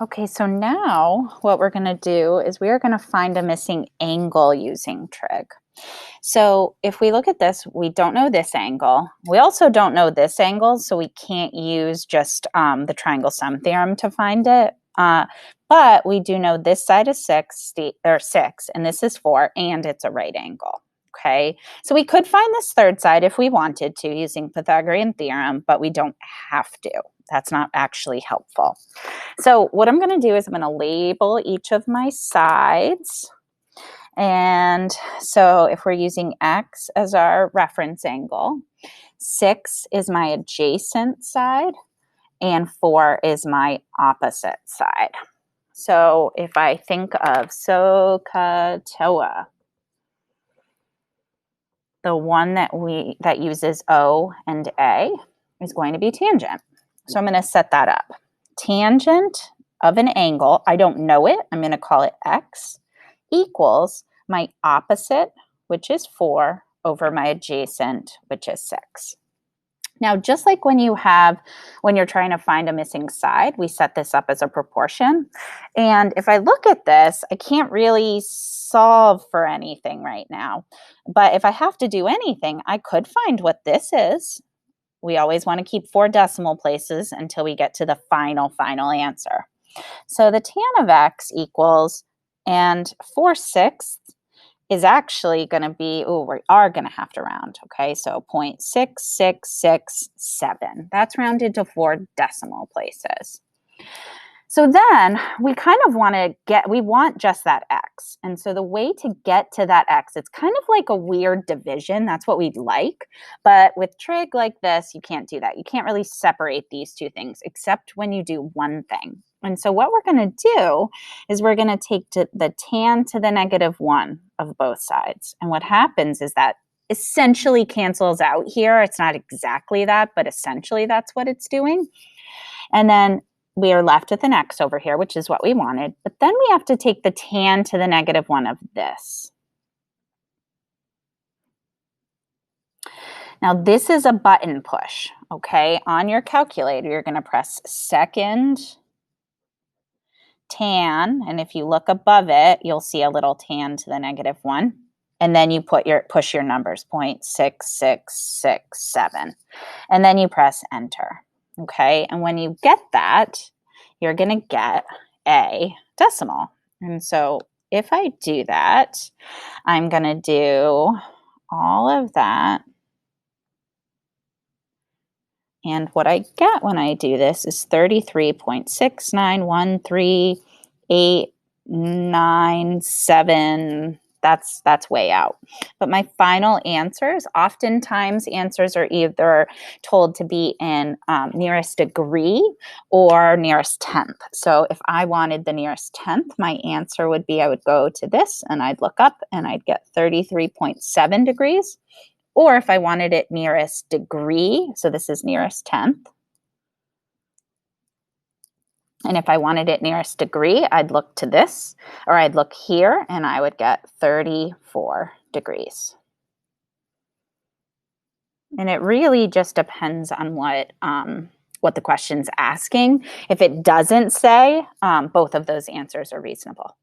Okay, so now what we're going to do is we are going to find a missing angle using trig. So if we look at this, we don't know this angle. We also don't know this angle, so we can't use just the triangle sum theorem to find it. But we do know this side is 6, and this is 4, and it's a right angle. Okay, so we could find this third side if we wanted to using Pythagorean theorem, but we don't have to. That's not actually helpful. So what I'm going to do is I'm going to label each of my sides. And so if we're using x as our reference angle, 6 is my adjacent side, and 4 is my opposite side. So if I think of SOHCAHTOA, the one that uses O and A is going to be tangent. So I'm going to set that up. Tangent of an angle, I don't know it, I'm going to call it x, equals my opposite, which is 4, over my adjacent, which is 6. Now, just like when you're trying to find a missing side, we set this up as a proportion. And if I look at this, I can't really solve for anything right now. But if I have to do anything, I could find what this is. We always want to keep 4 decimal places until we get to the final answer. So the tan of x equals, and 4/6 is actually going to be, we are going to have to round, okay? So 0.6667. That's rounded to 4 decimal places. So then we kind of we want just that x. And so the way to get to that x, it's kind of like a weird division. That's what we'd like. But with trig like this, you can't do that. You can't really separate these two things except when you do one thing. And so what we're going to do is we're going to take the tan to the -1 of both sides. And what happens is that essentially cancels out here. It's not exactly that, but essentially that's what it's doing. And then we are left with an x over here, which is what we wanted. But then we have to take the tan to the -1 of this. Now, this is a button push, okay? On your calculator, you're going to press second tan, and if you look above it, you'll see a little tan to the -1. And then you push your numbers, 0.6667. And then you press enter. Okay, and when you get that, you're going to get a decimal. And so if I do that, I'm going to do all of that. And what I get when I do this is 33.69138897. That's way out. But my final answers, oftentimes answers are either told to be in nearest degree or nearest tenth. So if I wanted the nearest tenth, my answer would be, I would go to this and I'd look up and I'd get 33.7 degrees. Or if I wanted it nearest degree, so this is nearest tenth. And if I wanted it nearest degree, I'd look to this, or I'd look here, and I would get 34 degrees. And it really just depends on what the question's asking. If it doesn't say, both of those answers are reasonable.